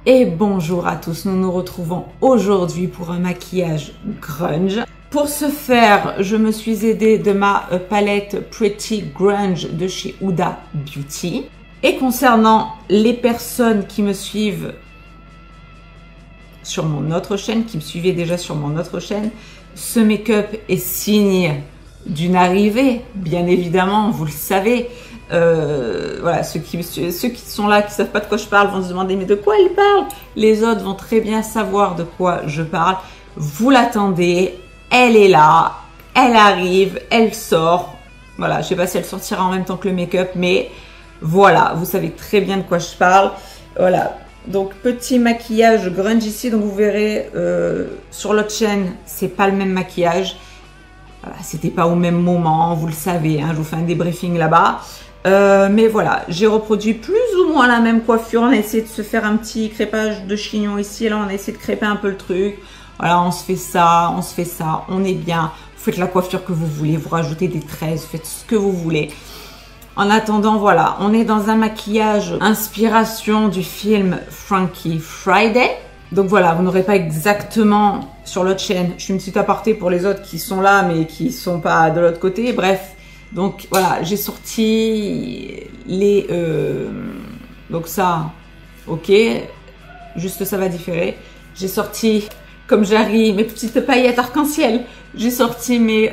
Et bonjour à tous, nous nous retrouvons aujourd'hui pour un maquillage grunge. Pour ce faire, je me suis aidée de ma palette Pretty Grunge de chez Huda Beauty. Et concernant les personnes qui me suivent sur mon autre chaîne, qui me suivaient déjà sur mon autre chaîne, ce make-up est signe d'une arrivée, bien évidemment, vous le savez. Voilà, ceux qui sont là, qui savent pas de quoi je parle, vont se demander mais de quoi il parle. Les autres vont très bien savoir de quoi je parle. Vous l'attendez, elle est là, elle arrive, elle sort. Voilà, je sais pas si elle sortira en même temps que le make-up, mais voilà, vous savez très bien de quoi je parle. Voilà, donc petit maquillage grunge ici, donc vous verrez sur l'autre chaîne, c'est pas le même maquillage. Voilà, c'était pas au même moment, vous le savez, hein, je vous fais un débriefing là-bas. Mais voilà, j'ai reproduit plus ou moins la même coiffure. On a essayé de se faire un petit crépage de chignon ici. Là, on a essayé de crêper un peu le truc. Voilà, on se fait ça, on se fait ça. On est bien. Vous faites la coiffure que vous voulez. Vous rajoutez des tresses, vous faites ce que vous voulez. En attendant, voilà, on est dans un maquillage inspiration du film Freaky Friday. Donc voilà, vous n'aurez pas exactement sur l'autre chaîne. Je suis une petite aparté pour les autres qui sont là, mais qui sont pas de l'autre côté. Bref. Donc voilà, j'ai sorti les... donc ça, ok, juste ça va différer. J'ai sorti, comme j'arrive, mes petites paillettes arc-en-ciel. J'ai sorti mes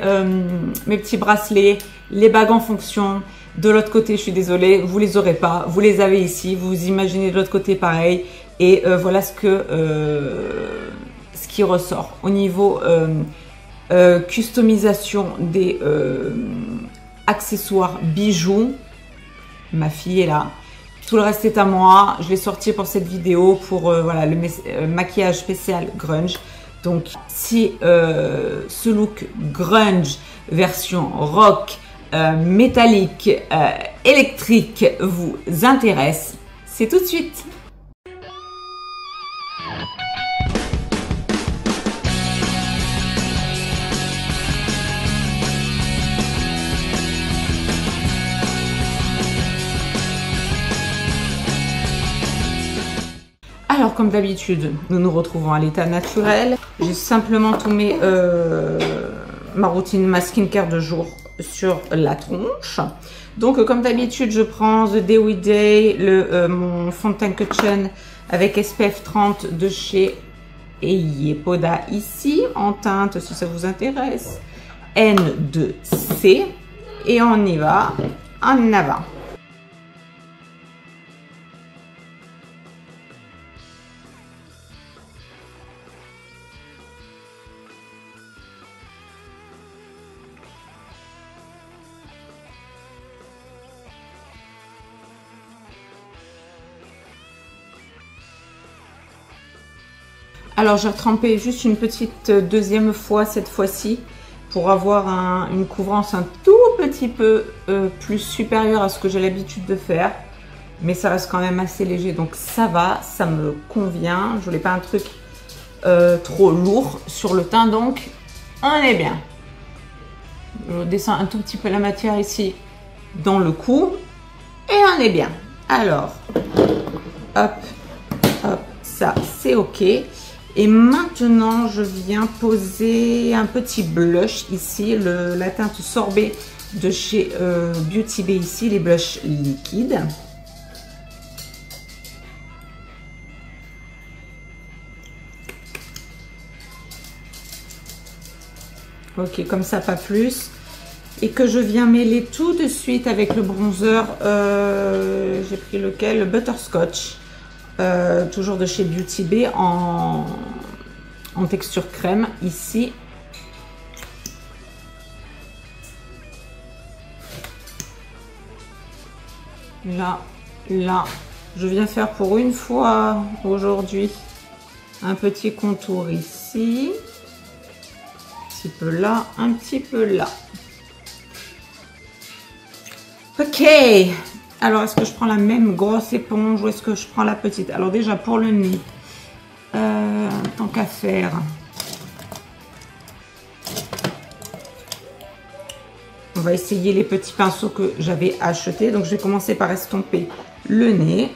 petits bracelets, les bagues en fonction. De l'autre côté, je suis désolée, vous les aurez pas. Vous les avez ici, vous imaginez de l'autre côté pareil. Et voilà ce qui ressort. Au niveau customisation des... accessoires, bijoux, ma fille est là. Tout le reste est à moi. Je l'ai sorti pour cette vidéo pour voilà, le maquillage spécial grunge. Donc si ce look grunge version rock, métallique, électrique vous intéresse, c'est tout de suite. Alors comme d'habitude, nous nous retrouvons à l'état naturel. J'ai simplement tout mis ma routine, ma skincare de jour sur la tronche. Donc comme d'habitude, je prends The Day with Day, mon fond de teint Cushion avec SPF 30 de chez Yepoda ici, en teinte si ça vous intéresse, N2C. Et on y va en avant. Alors j'ai retrempé juste une petite deuxième fois cette fois-ci pour avoir une couvrance un tout petit peu plus supérieure à ce que j'ai l'habitude de faire. Mais ça reste quand même assez léger, donc ça va, ça me convient. Je voulais pas un truc trop lourd sur le teint, donc on est bien. Je descends un tout petit peu la matière ici dans le cou et on est bien. Alors, hop, hop, ça c'est ok. Et maintenant, je viens poser un petit blush ici, la teinte sorbet de chez Beauty Bay ici, les blushs liquides. Ok, comme ça, pas plus. Et que je viens mêler tout de suite avec le bronzer, j'ai pris lequel? Le Butterscotch. Toujours de chez Beauty Bay en texture crème ici. Là, je viens faire pour une fois aujourd'hui un petit contour ici, un petit peu là, un petit peu là. Ok. Alors, est-ce que je prends la même grosse éponge ou est-ce que je prends la petite? Alors déjà, pour le nez, tant qu'à faire, on va essayer les petits pinceaux que j'avais achetés. Donc, je vais commencer par estomper le nez.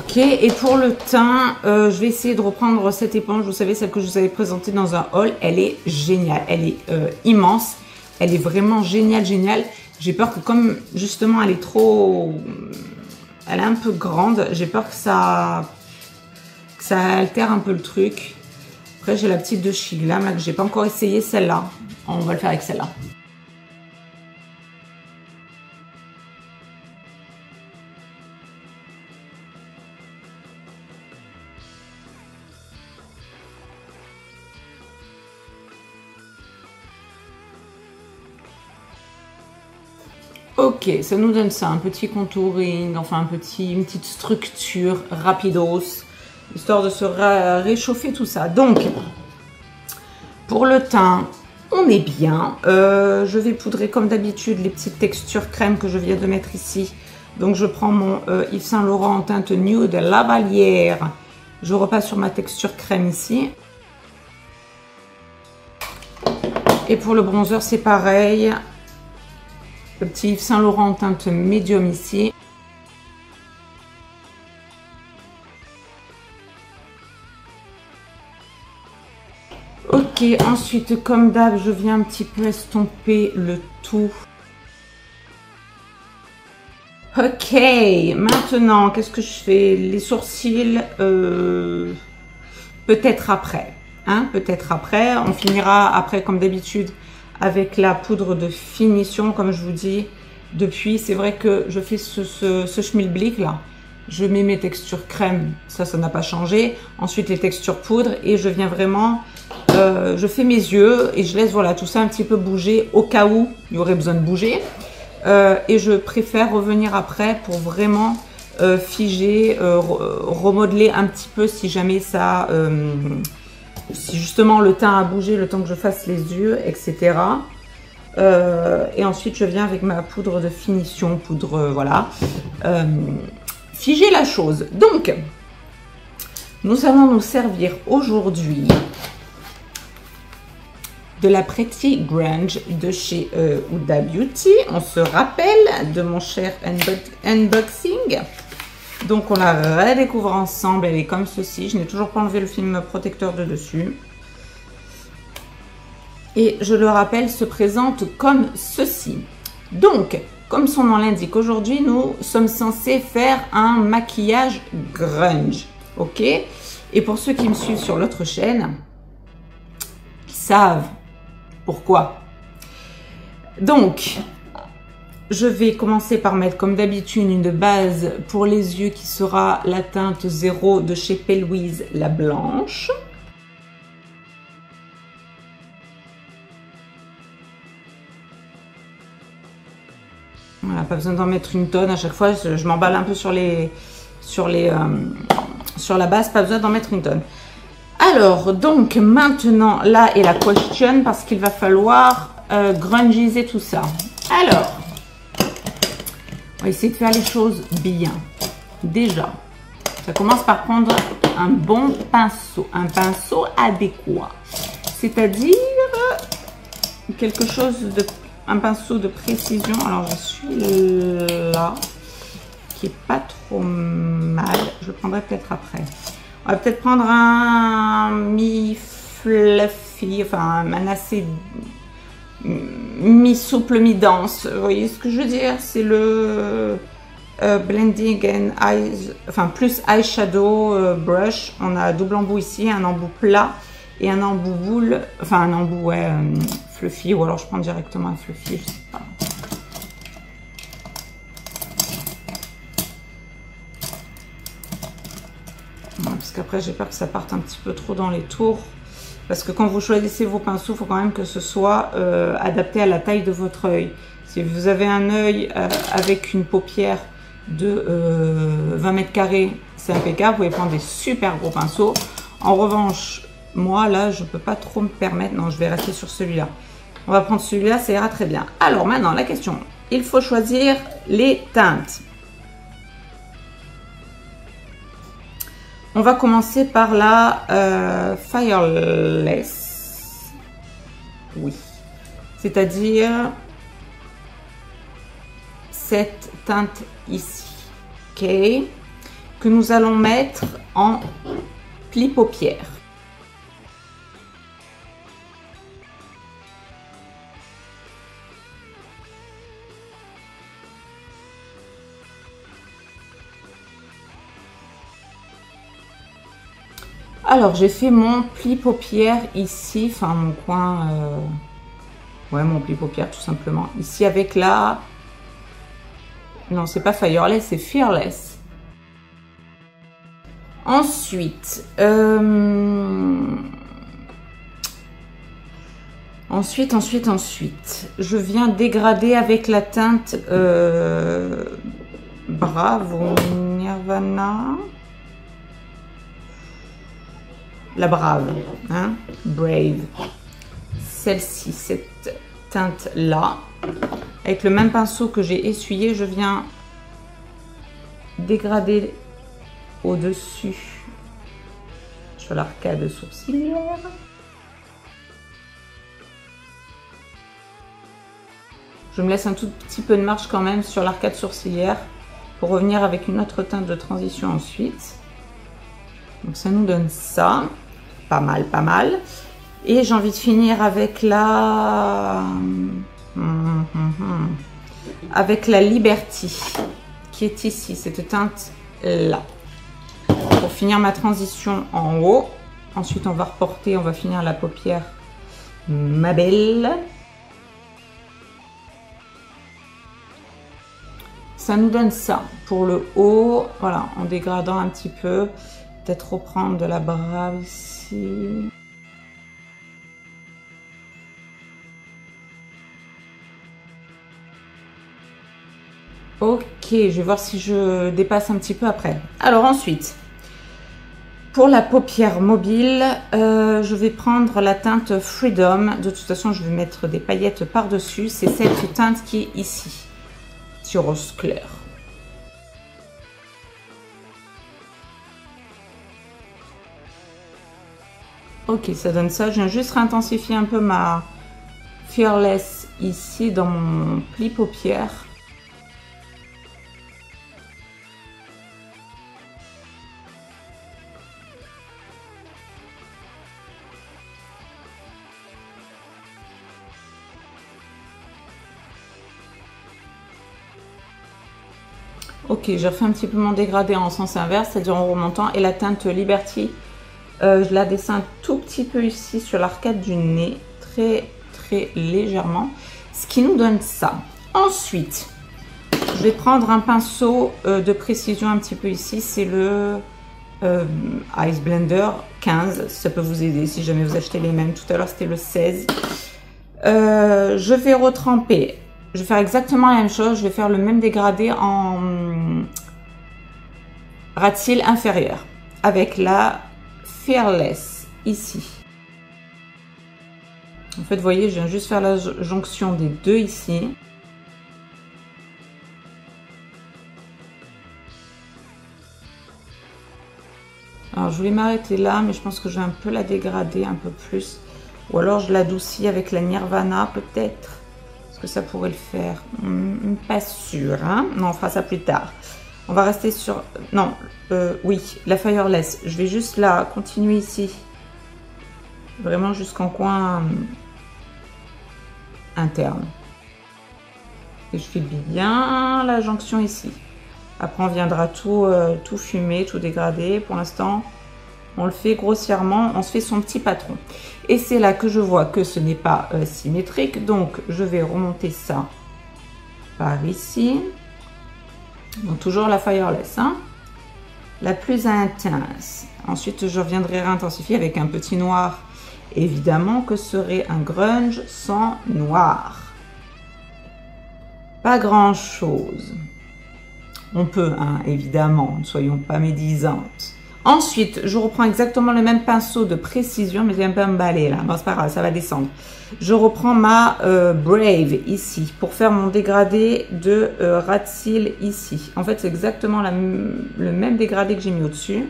Ok, et pour le teint, je vais essayer de reprendre cette éponge, vous savez, celle que je vous avais présentée dans un haul. Elle est géniale, elle est immense, elle est vraiment géniale, géniale. J'ai peur que comme justement elle est trop... Elle est un peu grande, j'ai peur que ça altère un peu le truc. Après, j'ai la petite de Shiglam, là, que j'ai pas encore essayé, celle-là. On va le faire avec celle-là. Ok, ça nous donne ça, un petit contouring, enfin une petite structure rapidos, histoire de se réchauffer tout ça. Donc, pour le teint, on est bien. Je vais poudrer comme d'habitude les petites textures crème que je viens de mettre ici. Donc, je prends mon Yves Saint Laurent en teinte nude Lavalière. Je repasse sur ma texture crème ici. Et pour le bronzer, c'est pareil. Le petit Yves Saint Laurent en teinte médium ici. Ok, ensuite, comme d'hab, je viens un petit peu estomper le tout. Ok, maintenant, qu'est-ce que je fais? Les sourcils, peut-être après. Hein, peut-être après. On finira après, comme d'habitude, avec la poudre de finition, comme je vous dis. Depuis, c'est vrai que je fais ce schmilblick là. Je mets mes textures crème, ça n'a pas changé. Ensuite, les textures poudre et je viens vraiment... je fais mes yeux et je laisse voilà, tout ça un petit peu bouger au cas où il y aurait besoin de bouger. Et je préfère revenir après pour vraiment figer, remodeler un petit peu si jamais ça... si justement le teint a bougé, le temps que je fasse les yeux, etc. Et ensuite, je viens avec ma poudre de finition, poudre, voilà. Figer la chose. Donc, nous allons nous servir aujourd'hui de la Pretty Grunge de chez Huda Beauty. On se rappelle de mon cher unboxing. Donc, on la redécouvre ensemble. Elle est comme ceci. Je n'ai toujours pas enlevé le film protecteur de dessus. Et je le rappelle, se présente comme ceci. Donc, comme son nom l'indique, aujourd'hui, nous sommes censés faire un maquillage grunge. Ok? Et pour ceux qui me suivent sur l'autre chaîne, ils savent pourquoi. Donc, je vais commencer par mettre, comme d'habitude, une base pour les yeux qui sera la teinte 0 de chez P. Louise, la blanche. Voilà, pas besoin d'en mettre une tonne à chaque fois. Je m'emballe un peu sur la base, pas besoin d'en mettre une tonne. Alors, donc maintenant, là est la question parce qu'il va falloir grungiser tout ça. Alors, on va essayer de faire les choses bien. Déjà, ça commence par prendre un bon pinceau, un pinceau adéquat. C'est-à-dire quelque chose de... un pinceau de précision. Alors, je suis là, qui est pas trop mal. Je le prendrai peut-être après. On va peut-être prendre un mi-fluffy, enfin un assez mi-souple, mi-dense. Vous voyez ce que je veux dire? C'est le blending and eyes, enfin plus eyeshadow brush. On a double embout ici, un embout plat et un embout boule, enfin un embout ouais, fluffy, ou alors je prends directement un fluffy, je sais pas. Parce qu'après j'ai peur que ça parte un petit peu trop dans les tours. Parce que quand vous choisissez vos pinceaux, il faut quand même que ce soit adapté à la taille de votre œil. Si vous avez un œil avec une paupière de 20 mètres carrés, c'est impeccable. Vous pouvez prendre des super gros pinceaux. En revanche, moi là, je ne peux pas trop me permettre. Non, je vais rester sur celui-là. On va prendre celui-là, ça ira très bien. Alors maintenant, la question. Il faut choisir les teintes. On va commencer par la Fireless. Oui. C'est-à-dire cette teinte ici. Ok. que nous allons mettre en pli paupières. Alors, j'ai fait mon pli paupières ici, enfin mon coin, ouais, mon pli paupières tout simplement. Ici avec la... Non, c'est pas Fireless, c'est Fearless. Ensuite, ensuite, je viens dégrader avec la teinte Brave Nirvana. La Brave, hein, Brave. Celle-ci, cette teinte-là. Avec le même pinceau que j'ai essuyé, je viens dégrader au-dessus sur l'arcade sourcilière. Je me laisse un tout petit peu de marge quand même sur l'arcade sourcilière pour revenir avec une autre teinte de transition ensuite. Donc ça nous donne ça. Pas mal, pas mal. Et j'ai envie de finir avec la... avec la Liberty qui est ici, cette teinte là, pour finir ma transition en haut. Ensuite on va reporter, on va finir la paupière, ma belle. Ça nous donne ça pour le haut, voilà, en dégradant un petit peu, peut-être reprendre de la Brave ici. Ok, je vais voir si je dépasse un petit peu après. Alors ensuite, pour la paupière mobile, je vais prendre la teinte Freedom. De toute façon, je vais mettre des paillettes par-dessus. C'est cette teinte qui est ici, sur rose clair. Ok, ça donne ça. Je viens juste réintensifier un peu ma Fearless ici dans mon pli paupière. Ok, j'ai refait un petit peu mon dégradé en sens inverse, c'est-à-dire en remontant. Et la teinte Liberty, je la dessine tout petit peu ici sur l'arcade du nez, très légèrement, ce qui nous donne ça. Ensuite, je vais prendre un pinceau de précision un petit peu ici, c'est le Ice Blender 15, ça peut vous aider si jamais vous achetez les mêmes. Tout à l'heure c'était le 16. Je vais retremper. Je vais faire exactement la même chose, je vais faire le même dégradé en ras de cils inférieur avec la Fearless ici. En fait, vous voyez, je viens juste faire la jonction des deux ici. Alors, je voulais m'arrêter là, mais je pense que je vais un peu la dégrader un peu plus. Ou alors, je l'adoucis avec la Nirvana, peut-être. Que ça pourrait le faire, pas sûr, hein. Non, on fera ça plus tard. On va rester sur, non, oui, la Fireless. Je vais juste la continuer ici, vraiment jusqu'en coin interne. Et je fais bien la jonction ici. Après, on viendra tout fumer, tout dégrader. Pour l'instant, on le fait grossièrement, on se fait son petit patron. Et c'est là que je vois que ce n'est pas symétrique. Donc, je vais remonter ça par ici. Donc, toujours la Fireless, hein, la plus intense. Ensuite, je reviendrai réintensifier avec un petit noir. Évidemment que ce serait un grunge sans noir. Pas grand-chose. On peut, hein, évidemment, ne soyons pas médisantes. Ensuite, je reprends exactement le même pinceau de précision, mais j'ai un peu emballé là. Bon, c'est pas grave, ça va descendre. Je reprends ma Brave ici pour faire mon dégradé de ras de cils ici. En fait, c'est exactement le même dégradé que j'ai mis au-dessus.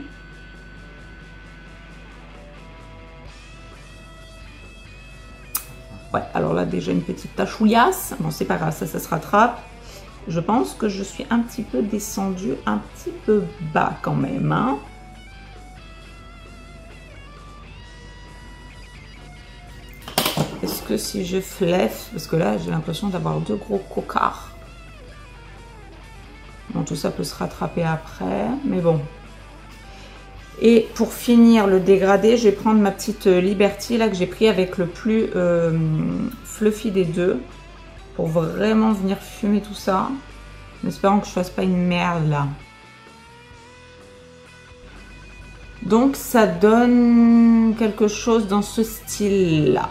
Ouais, alors là, déjà une petite tache ouillasse. Bon, c'est pas grave, ça se rattrape. Je pense que je suis un petit peu descendue, un petit peu bas quand même. Hein. Est-ce que si je fleffe, parce que là j'ai l'impression d'avoir deux gros cocards. Bon, tout ça peut se rattraper après, mais bon. Et pour finir le dégradé, je vais prendre ma petite Liberty là que j'ai pris avec le plus fluffy des deux. Pour vraiment venir fumer tout ça. En espérant que je fasse pas une merde là. Donc ça donne quelque chose dans ce style là.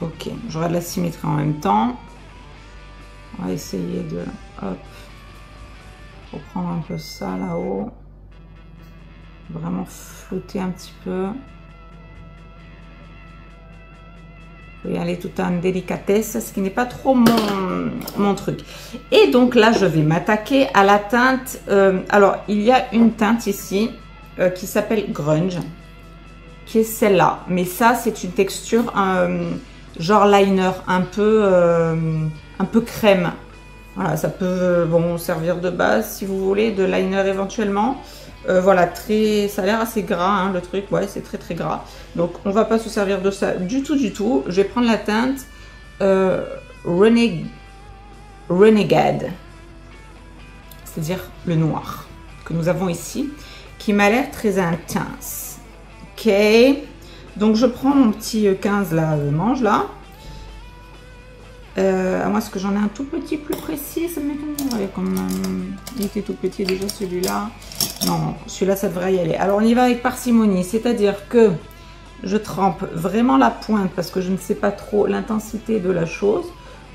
Ok, j'aurai de la symétrie en même temps. On va essayer de hop, reprendre un peu ça là-haut. Vraiment flouter un petit peu. Je vais y aller tout en délicatesse, ce qui n'est pas trop mon truc. Et donc là, je vais m'attaquer à la teinte. Alors, il y a une teinte ici qui s'appelle Grunge, qui est celle-là. Mais ça, c'est une texture genre liner, un peu crème. Voilà, ça peut bon servir de base si vous voulez, de liner éventuellement. Voilà, ça a l'air assez gras, hein, le truc, ouais, c'est très très gras. Donc, on va pas se servir de ça du tout, du tout. Je vais prendre la teinte Renegade, c'est-à-dire le noir que nous avons ici, qui m'a l'air très intense. Ok, donc je prends mon petit 15 là, manche là. À moins que j'en ai un tout petit plus précis, ça m'étonnerait quand même. Il était tout petit déjà celui-là. Non, celui-là ça devrait y aller. Alors on y va avec parcimonie, c'est-à-dire que je trempe vraiment la pointe parce que je ne sais pas trop l'intensité de la chose.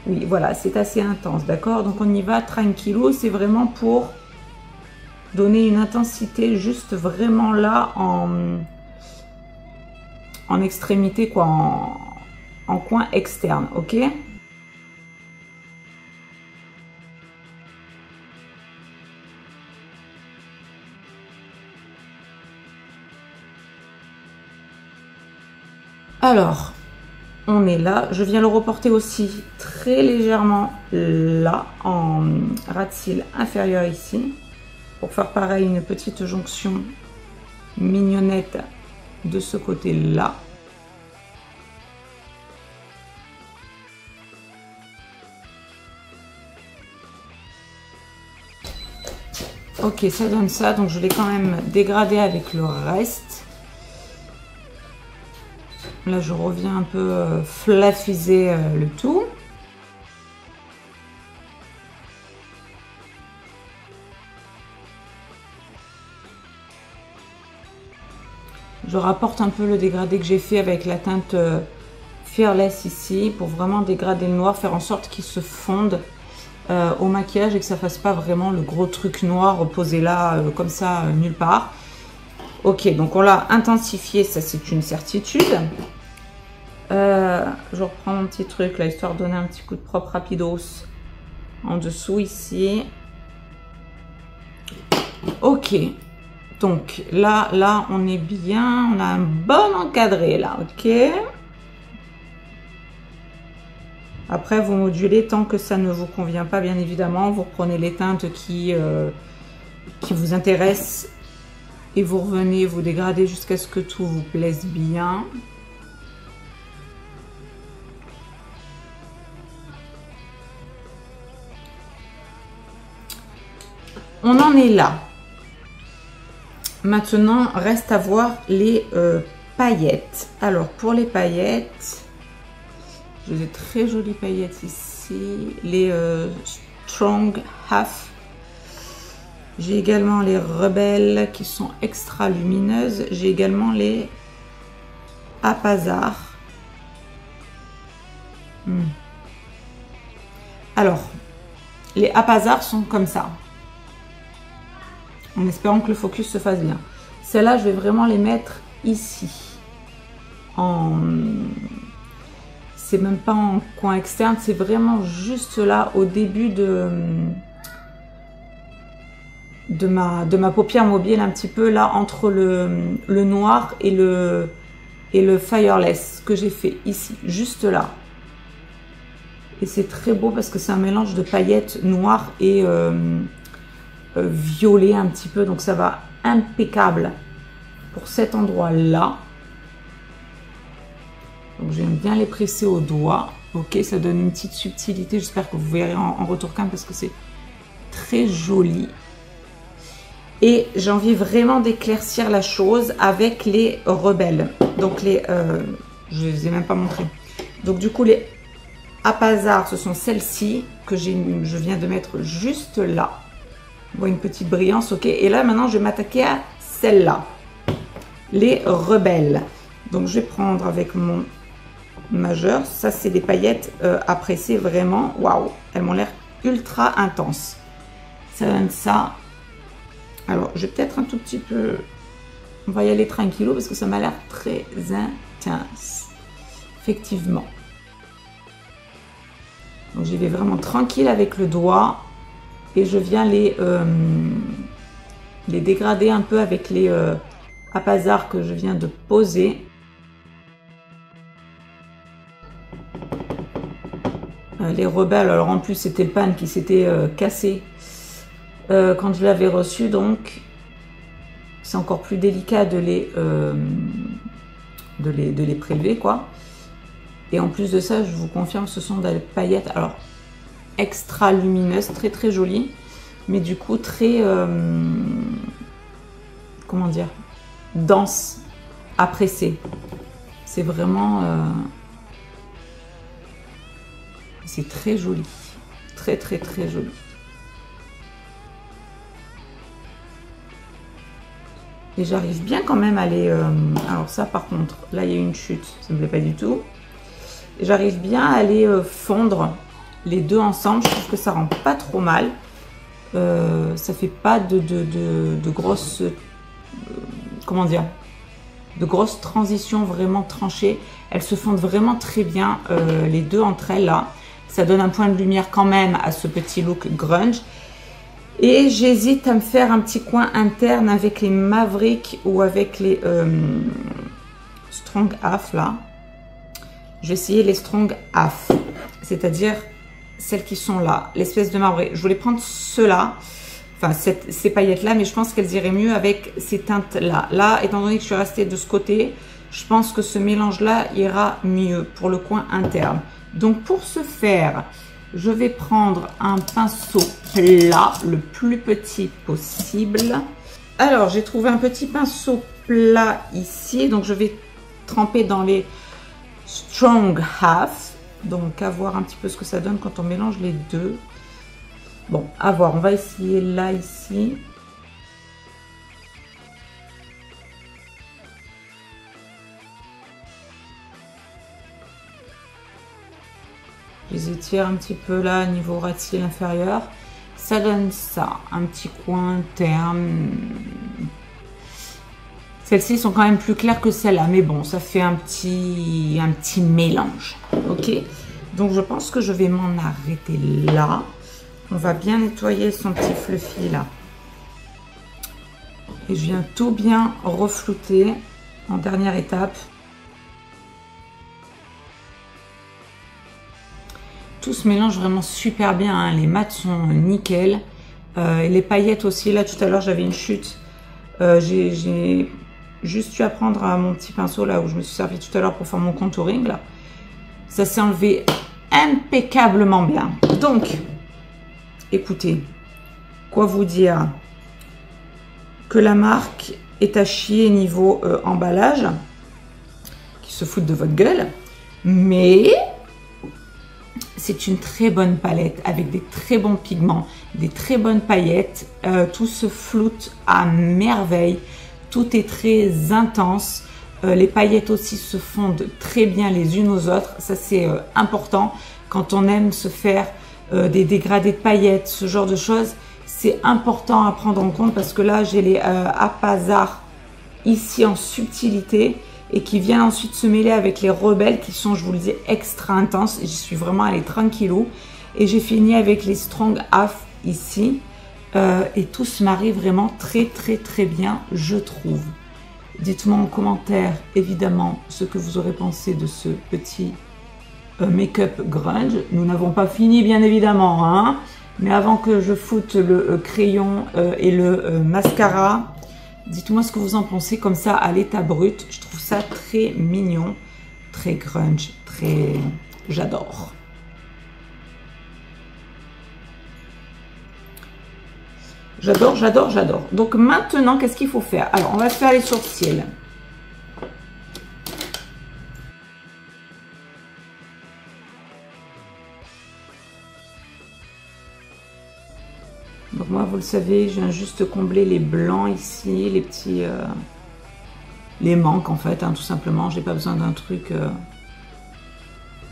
Oui, voilà, c'est assez intense, d'accord? Donc on y va tranquillo, c'est vraiment pour donner une intensité juste vraiment là en extrémité, quoi, en coin externe, ok? Alors, on est là. Je viens le reporter aussi très légèrement là, en ras de cils inférieur ici, pour faire pareil, une petite jonction mignonnette de ce côté-là. Ok, ça donne ça, donc je vais quand même dégrader avec le reste. Là, je reviens un peu flaffiser le tout. Je rapporte un peu le dégradé que j'ai fait avec la teinte Fearless ici, pour vraiment dégrader le noir, faire en sorte qu'il se fonde au maquillage et que ça fasse pas vraiment le gros truc noir posé là, comme ça, nulle part. Ok, donc on l'a intensifié, ça c'est une certitude. Je reprends mon petit truc là, histoire de donner un petit coup de propre rapidos en dessous ici. Ok, donc là on est bien, on a un bon encadré là, ok. Après vous modulez tant que ça ne vous convient pas, bien évidemment, vous reprenez les teintes qui vous intéressent et vous revenez, vous dégradez jusqu'à ce que tout vous plaise bien. On en est là. Maintenant, reste à voir les paillettes. Alors, pour les paillettes, j'ai des très jolies paillettes ici. Les Strong Half. J'ai également les Rebelles qui sont extra lumineuses. J'ai également les Haphazard. Alors, les Haphazard sont comme ça. En espérant que le focus se fasse bien. Celles-là, je vais vraiment les mettre ici. C'est même pas en coin externe, c'est vraiment juste là, au début de ma paupière mobile, un petit peu là, entre le noir et le Fireless, que j'ai fait ici, juste là. Et c'est très beau parce que c'est un mélange de paillettes noires et violet un petit peu. Donc ça va impeccable pour cet endroit-là. Donc j'aime bien les presser au doigt. Ok, ça donne une petite subtilité. J'espère que vous verrez en retour cam parce que c'est très joli. Et j'ai envie vraiment d'éclaircir la chose avec les rebelles. Donc les... je ne les ai même pas montrés. Donc du coup, les Apazar, ce sont celles-ci que je viens de mettre juste là. On voit une petite brillance, ok. Et là, maintenant, je vais m'attaquer à celle-là. Les rebelles. Donc je vais prendre avec mon majeur. Ça, c'est des paillettes à presser vraiment. Waouh, elles m'ont l'air ultra intenses. Ça donne ça. Alors, je vais peut-être un tout petit peu... On va y aller tranquillou parce que ça m'a l'air très intense. Effectivement. Donc, j'y vais vraiment tranquille avec le doigt. Et je viens les dégrader un peu avec les Apazar que je viens de poser. Les rebelles, alors en plus, c'était le pan qui s'était cassé. Quand je l'avais reçu, donc c'est encore plus délicat de les prélever, quoi. Et en plus de ça, je vous confirme, ce sont des paillettes, alors extra lumineuses, très très jolies, mais du coup très, comment dire, denses à presser. C'est vraiment, c'est très joli, très très très joli. Et j'arrive bien quand même à les... alors ça par contre, là il y a une chute, ça me plaît pas du tout. J'arrive bien à les fondre les deux ensemble, je trouve que ça rend pas trop mal. Ça fait pas de grosses... comment dire, de grosses transitions vraiment tranchées. Elles se fondent vraiment très bien, les deux entre elles là. Ça donne un point de lumière quand même à ce petit look grunge. Et j'hésite à me faire un petit coin interne avec les Maverick ou avec les Strong Half là. Je vais essayer les Strong Half, c'est-à-dire celles qui sont là, l'espèce de marbré. Je voulais prendre ceux-là, enfin ces paillettes-là, mais je pense qu'elles iraient mieux avec ces teintes-là. Là, étant donné que je suis restée de ce côté, je pense que ce mélange-là ira mieux pour le coin interne. Donc pour ce faire, je vais prendre un pinceau plat, le plus petit possible. Alors, j'ai trouvé un petit pinceau plat ici. Donc, je vais tremper dans les Strong Half. Donc, à voir un petit peu ce que ça donne quand on mélange les deux. Bon, à voir. On va essayer là, ici. Je les étire un petit peu là, niveau ras de cils inférieur. Ça donne ça, un petit coin interne. Celles-ci sont quand même plus claires que celles-là, mais bon, ça fait un petit mélange. Ok, donc je pense que je vais m'en arrêter là. On va bien nettoyer son petit fluffy là. Et je viens tout bien reflouter en dernière étape. Tout se mélange vraiment super bien, hein. Les mats sont nickel. Et les paillettes aussi, là tout à l'heure j'avais une chute. J'ai juste eu à prendre mon petit pinceau là où je me suis servi tout à l'heure pour faire mon contouring là. Ça s'est enlevé impeccablement bien. Donc, écoutez, quoi vous dire? Que la marque est à chier niveau emballage, qui se foutent de votre gueule, mais... c'est une très bonne palette avec des très bons pigments, des très bonnes paillettes. Tout se floute à merveille. Tout est très intense. Les paillettes aussi se fondent très bien les unes aux autres. Ça, c'est important. Quand on aime se faire des dégradés de paillettes, ce genre de choses, c'est important à prendre en compte parce que là, j'ai les Apazar ici en subtilité. Et qui viennent ensuite se mêler avec les rebelles qui sont, je vous le dis, extra intenses. J'y suis vraiment allée tranquillou. Et j'ai fini avec les Strong Half ici. Et tout se marie vraiment très très très bien, je trouve. Dites-moi en commentaire, évidemment, ce que vous aurez pensé de ce petit make-up grunge. Nous n'avons pas fini bien évidemment, hein, mais avant que je foute le crayon et le mascara, dites-moi ce que vous en pensez comme ça à l'état brut. Je trouve ça très mignon, très grunge, très... j'adore. J'adore, j'adore, j'adore. Donc maintenant, qu'est-ce qu'il faut faire? Alors, on va se faire les sourcils. Donc moi, vous le savez, je viens juste combler les blancs ici, les petits... les manques en fait, hein, tout simplement. J'ai pas besoin d'un truc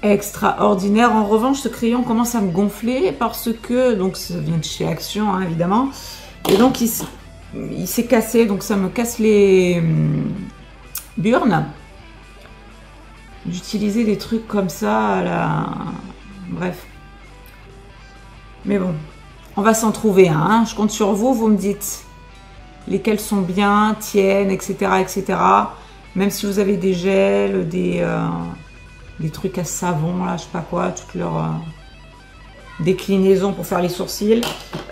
extraordinaire. En revanche, ce crayon commence à me gonfler parce que... Donc ça vient de chez Action, hein, évidemment. Et donc, il s'est cassé, donc ça me casse les burnes. D'utiliser des trucs comme ça, à la... Bref. Mais bon, on va s'en trouver un. Hein. Je compte sur vous, vous me dites lesquels sont bien, tiennent, etc., etc. Même si vous avez des gels, des trucs à savon, là, je sais pas quoi, toutes leurs... déclinaison pour faire les sourcils,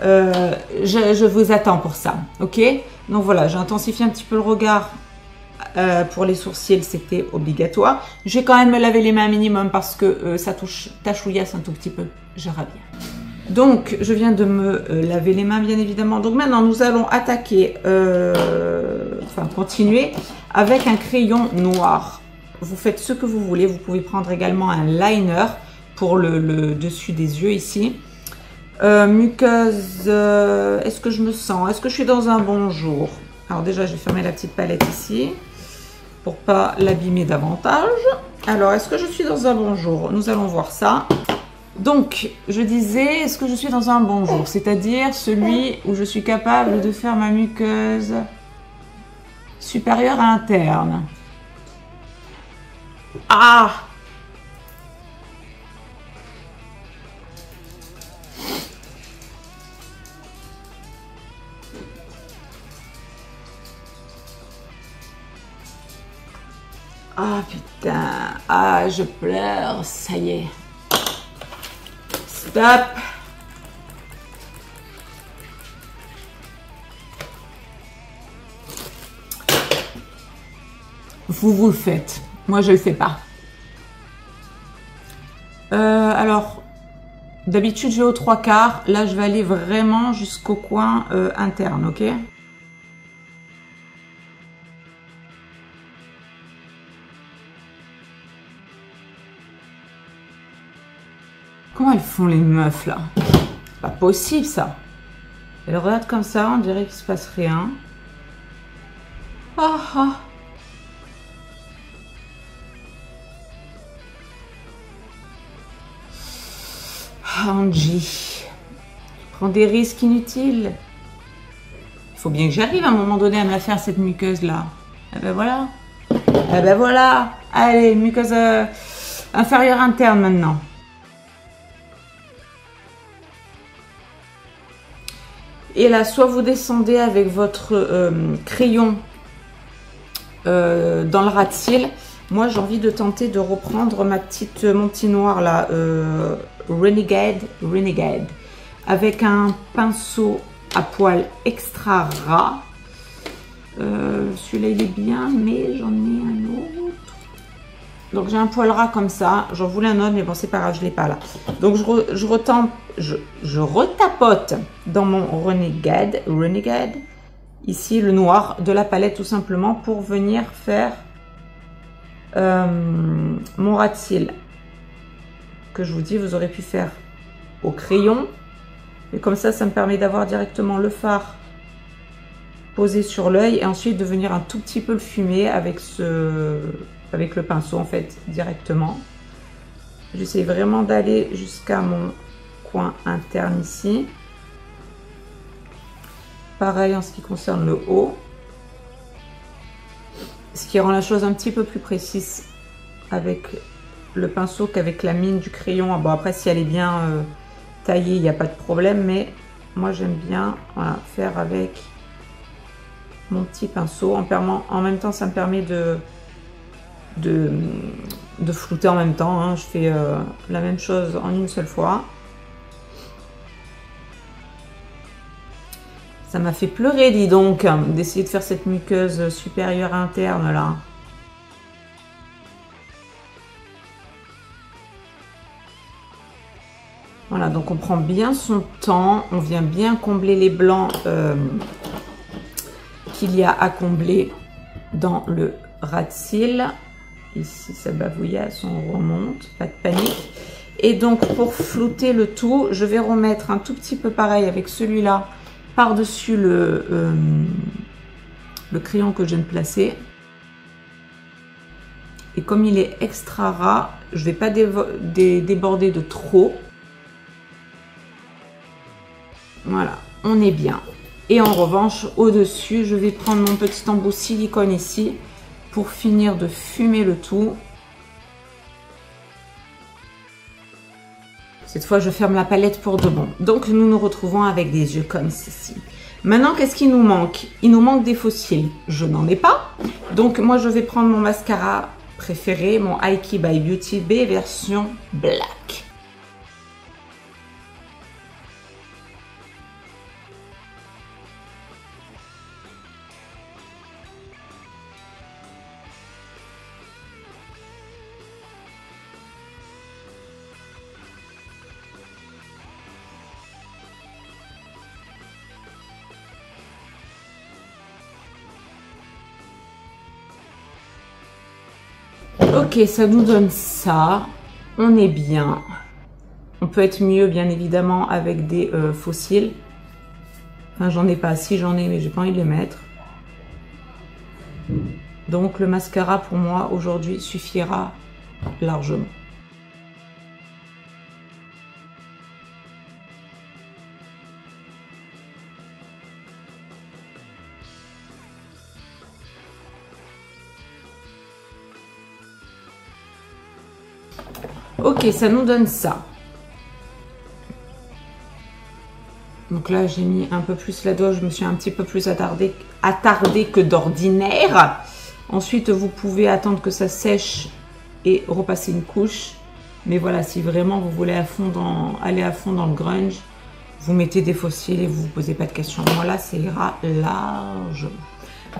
je vous attends pour ça, ok? Donc voilà, j'ai intensifié un petit peu le regard pour les sourcils, c'était obligatoire. Je vais quand même me laver les mains minimum parce que ça tachouillasse un tout petit peu, je bien. Donc je viens de me laver les mains bien évidemment. Donc maintenant nous allons attaquer, enfin continuer avec un crayon noir. Vous faites ce que vous voulez, vous pouvez prendre également un liner pour le dessus des yeux ici. Muqueuse, est-ce que je me sens? Est-ce que je suis dans un bon jour? Alors déjà, je vais fermer la petite palette ici pour pas l'abîmer davantage. Alors, est-ce que je suis dans un bon jour? Nous allons voir ça. Donc, je disais, est-ce que je suis dans un bon jour? C'est-à-dire celui où je suis capable de faire ma muqueuse supérieure à interne. Ah! Ah putain, ah je pleure, ça y est. Stop. Vous le faites, moi je le fais pas. Alors, d'habitude je vais aux 3/4, là je vais aller vraiment jusqu'au coin interne, ok? Comment elles font les meufs là? C'est pas possible ça. Elles regardent comme ça, on dirait qu'il se passe rien. Ah ah. Angie, je prends des risques inutiles. Il faut bien que j'arrive à un moment donné à me la faire cette muqueuse là. Et ben voilà. Et ben voilà. Allez, muqueuse inférieure interne maintenant. Et là, soit vous descendez avec votre crayon dans le ras de cils. Moi, j'ai envie de tenter de reprendre mon petit noir là, Renegade, avec un pinceau à poil extra ras. Celui-là, il est bien, mais j'en ai un autre. Donc, j'ai un poil ras comme ça. J'en voulais un autre, mais bon, c'est pas grave, je l'ai pas là. Donc, je retapote dans mon Renegade. Ici, le noir de la palette, tout simplement, pour venir faire mon ras de cils. Que je vous dis, vous aurez pu faire au crayon. Et comme ça, ça me permet d'avoir directement le fard posé sur l'œil. Et ensuite, de venir un tout petit peu le fumer avec le pinceau, en fait, directement. J'essaie vraiment d'aller jusqu'à mon coin interne ici. Pareil en ce qui concerne le haut. Ce qui rend la chose un petit peu plus précise avec le pinceau qu'avec la mine du crayon. Bon, après, si elle est bien taillée, il n'y a pas de problème. Mais moi, j'aime bien voilà, faire avec mon petit pinceau. En même temps, ça me permet de flouter en même temps. Hein. Je fais la même chose en une seule fois. Ça m'a fait pleurer, dis donc, d'essayer de faire cette muqueuse supérieure interne là. Voilà, donc on prend bien son temps, on vient bien combler les blancs qu'il y a à combler dans le ras de cils. Ici, ça bavouillasse, on remonte, pas de panique. Et donc, pour flouter le tout, je vais remettre un tout petit peu pareil avec celui-là par-dessus le crayon que je viens de placer. Et comme il est extra ras, je ne vais pas déborder de trop. Voilà, on est bien. Et en revanche, au-dessus, je vais prendre mon petit embout silicone ici pour finir de fumer le tout. Cette fois, je ferme la palette pour de bon. Donc, nous nous retrouvons avec des yeux comme ceci. Maintenant, qu'est-ce qu'il nous manque? Il nous manque des faux cils. Je n'en ai pas. Donc, moi, je vais prendre mon mascara préféré, mon Aiki by Beauty B version Black. Ok, ça nous donne ça. On est bien. On peut être mieux, bien évidemment, avec des faux cils. Enfin, j'en ai pas. Si, j'en ai, mais j'ai pas envie de les mettre. Donc, le mascara, pour moi, aujourd'hui, suffira largement. Ok, ça nous donne ça. Donc là, j'ai mis un peu plus la doigt. Je me suis un petit peu plus attardée que d'ordinaire. Ensuite, vous pouvez attendre que ça sèche et repasser une couche. Mais voilà, si vraiment vous voulez aller à fond dans le grunge, vous mettez des faux cils et vous ne vous posez pas de questions. Moi, là, ça ira largement.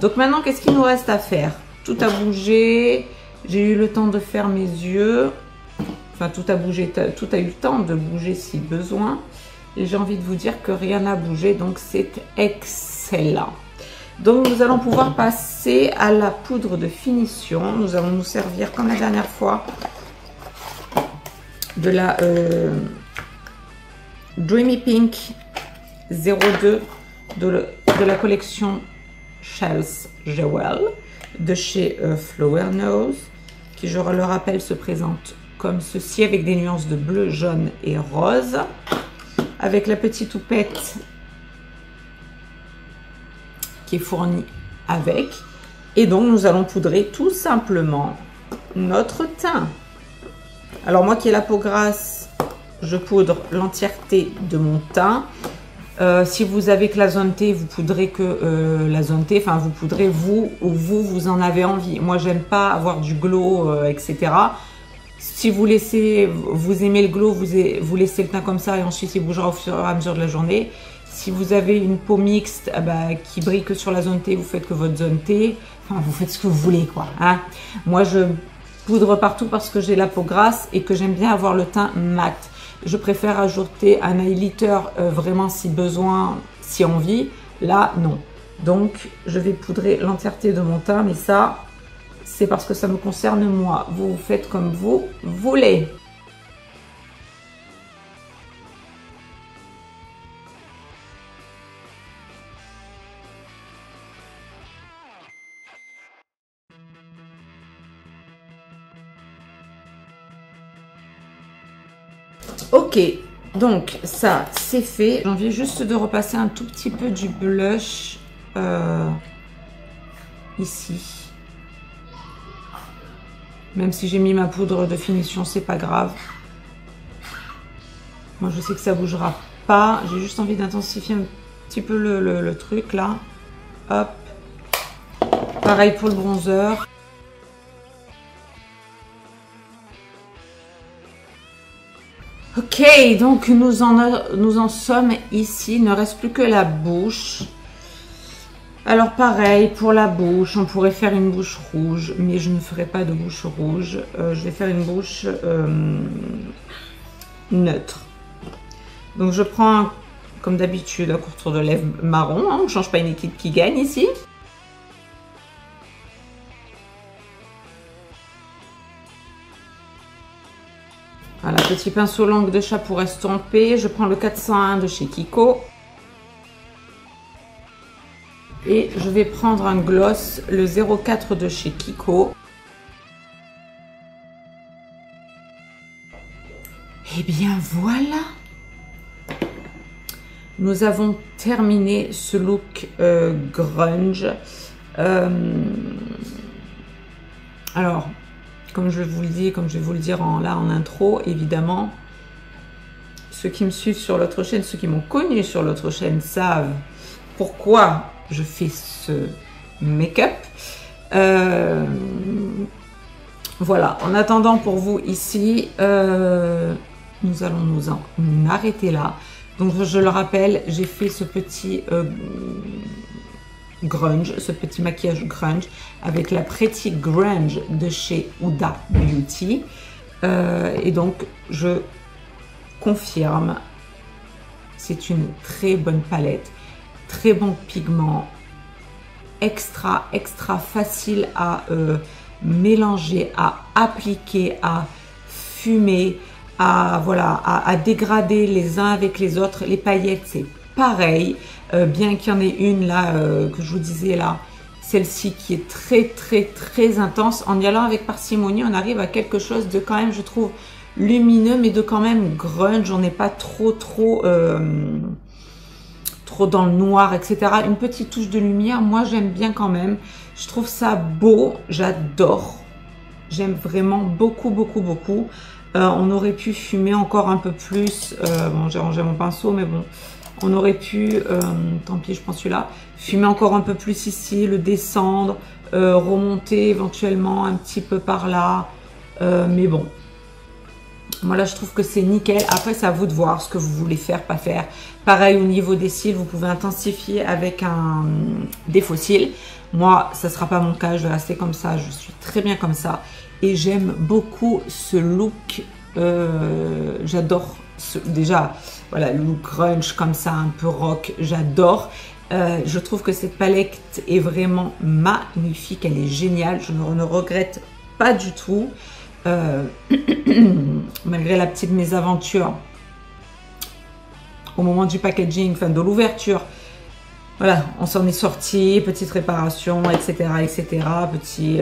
Donc maintenant, qu'est-ce qu'il nous reste à faire? Tout a bougé. J'ai eu le temps de faire mes yeux. Enfin, tout a bougé, tout a eu le temps de bouger si besoin. Et j'ai envie de vous dire que rien n'a bougé, donc c'est excellent. Donc, nous allons pouvoir passer à la poudre de finition. Nous allons nous servir, comme la dernière fois, de la Dreamy Pink 02 de la collection Shells Jewel de chez Flower Nose, qui, je le rappelle, se présente comme ceci, avec des nuances de bleu, jaune et rose, avec la petite houppette qui est fournie avec. Et donc, nous allons poudrer tout simplement notre teint. Alors, moi qui ai la peau grasse, je poudre l'entièreté de mon teint. Si vous avez que la zone T, vous poudrez que la zone T, enfin, vous poudrez vous ou vous en avez envie. Moi, j'aime pas avoir du glow, etc. Si vous aimez le glow, vous laissez le teint comme ça et ensuite il bougera au fur et à mesure de la journée. Si vous avez une peau mixte qui brille que sur la zone T, vous faites que votre zone T. Enfin, vous faites ce que vous voulez, quoi. Hein. Moi, je poudre partout parce que j'ai la peau grasse et que j'aime bien avoir le teint mat. Je préfère ajouter un highlighter vraiment si besoin, si envie. Là, non. Donc, je vais poudrer l'entièreté de mon teint, mais ça, c'est parce que ça me concerne moi. Vous faites comme vous voulez. Ok, donc ça c'est fait. J'ai envie juste de repasser un tout petit peu du blush ici. Même si j'ai mis ma poudre de finition, c'est pas grave. Moi je sais que ça bougera pas. J'ai juste envie d'intensifier un petit peu le truc là. Hop. Pareil pour le bronzer. Ok, donc nous en sommes ici. Il ne reste plus que la bouche. Alors pareil, pour la bouche, on pourrait faire une bouche rouge, mais je ne ferai pas de bouche rouge. Je vais faire une bouche neutre. Donc je prends, comme d'habitude, un contour de lèvres marron. Hein, on ne change pas une équipe qui gagne ici. Voilà, petit pinceau langue de chat pour estomper. Je prends le 401 de chez Kiko. Et je vais prendre un gloss, le 04 de chez Kiko. Et bien voilà. Nous avons terminé ce look grunge. Alors, comme je vous le dis, comme je vais vous le dire en intro, évidemment, ceux qui me suivent sur l'autre chaîne, ceux qui m'ont connu sur l'autre chaîne savent pourquoi je fais ce make-up. Voilà, en attendant pour vous ici, nous allons nous en arrêter là. Donc je le rappelle, j'ai fait ce petit grunge, ce petit maquillage grunge avec la Pretty Grunge de chez Huda Beauty. Et donc je confirme, c'est une très bonne palette, très bon pigment, extra facile à mélanger, à appliquer, à fumer, à dégrader les uns avec les autres. Les paillettes, c'est pareil, bien qu'il y en ait une là que je vous disais là, celle-ci qui est très intense. En y allant avec parcimonie, on arrive à quelque chose de quand même, je trouve, lumineux, mais de quand même grunge. On n'est pas trop dans le noir, etc. Une petite touche de lumière, moi j'aime bien quand même. Je trouve ça beau, j'adore. J'aime vraiment beaucoup. On aurait pu fumer encore un peu plus. Bon, j'ai rangé mon pinceau, mais bon, on aurait pu, tant pis, je prends celui-là, fumer encore un peu plus ici, le descendre, remonter éventuellement un petit peu par là. Mais bon, moi là, je trouve que c'est nickel. Après, c'est à vous de voir ce que vous voulez faire, pas faire. Pareil, au niveau des cils, vous pouvez intensifier avec des faux cils. Moi, ça ne sera pas mon cas, je vais rester comme ça. Je suis très bien comme ça. Et j'aime beaucoup ce look. J'adore déjà, voilà, le look grunge comme ça, un peu rock. J'adore. Je trouve que cette palette est vraiment magnifique. Elle est géniale. Je ne regrette pas du tout. Malgré la petite mésaventure au moment du packaging, enfin de l'ouverture, voilà, on s'en est sorti, petite réparation, etc. Petit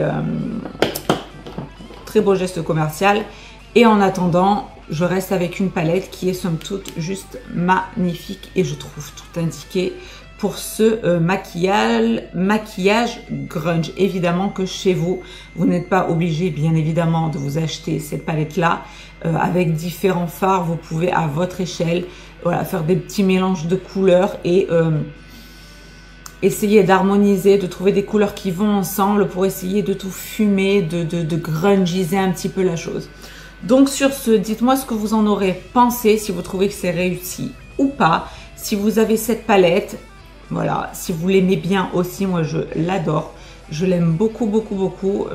très beau geste commercial. Et en attendant, je reste avec une palette qui est somme toute juste magnifique et je trouve tout indiqué pour ce maquillage grunge. Évidemment que chez vous, vous n'êtes pas obligé, bien évidemment, de vous acheter cette palette-là. Avec différents fards, vous pouvez à votre échelle, voilà, faire des petits mélanges de couleurs et essayer d'harmoniser, de trouver des couleurs qui vont ensemble pour essayer de tout fumer, de grungiser un petit peu la chose. Donc sur ce, dites-moi ce que vous en aurez pensé, si vous trouvez que c'est réussi ou pas. Si vous avez cette palette, voilà, si vous l'aimez bien aussi, moi je l'adore. Je l'aime beaucoup.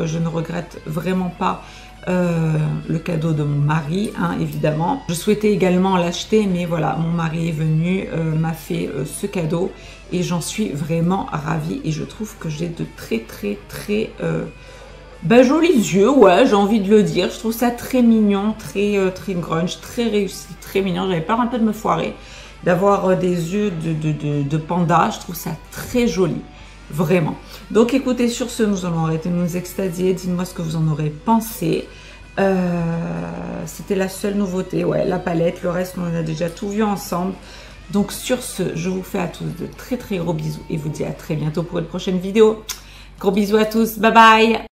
Je ne regrette vraiment pas le cadeau de mon mari, hein, évidemment. Je souhaitais également l'acheter, mais voilà, mon mari est venu, m'a fait ce cadeau et j'en suis vraiment ravie. Et je trouve que j'ai de très jolis yeux, ouais, j'ai envie de le dire. Je trouve ça très mignon, très grunge, très réussi, très mignon. J'avais peur un peu de me foirer, d'avoir des yeux de panda. Je trouve ça très joli, vraiment. Donc écoutez, sur ce, nous allons arrêter de nous extasier. Dites-moi ce que vous en aurez pensé. C'était la seule nouveauté, ouais, la palette. Le reste, on en a déjà tout vu ensemble. Donc sur ce, je vous fais à tous de très gros bisous et vous dis à très bientôt pour une prochaine vidéo. Gros bisous à tous, bye bye.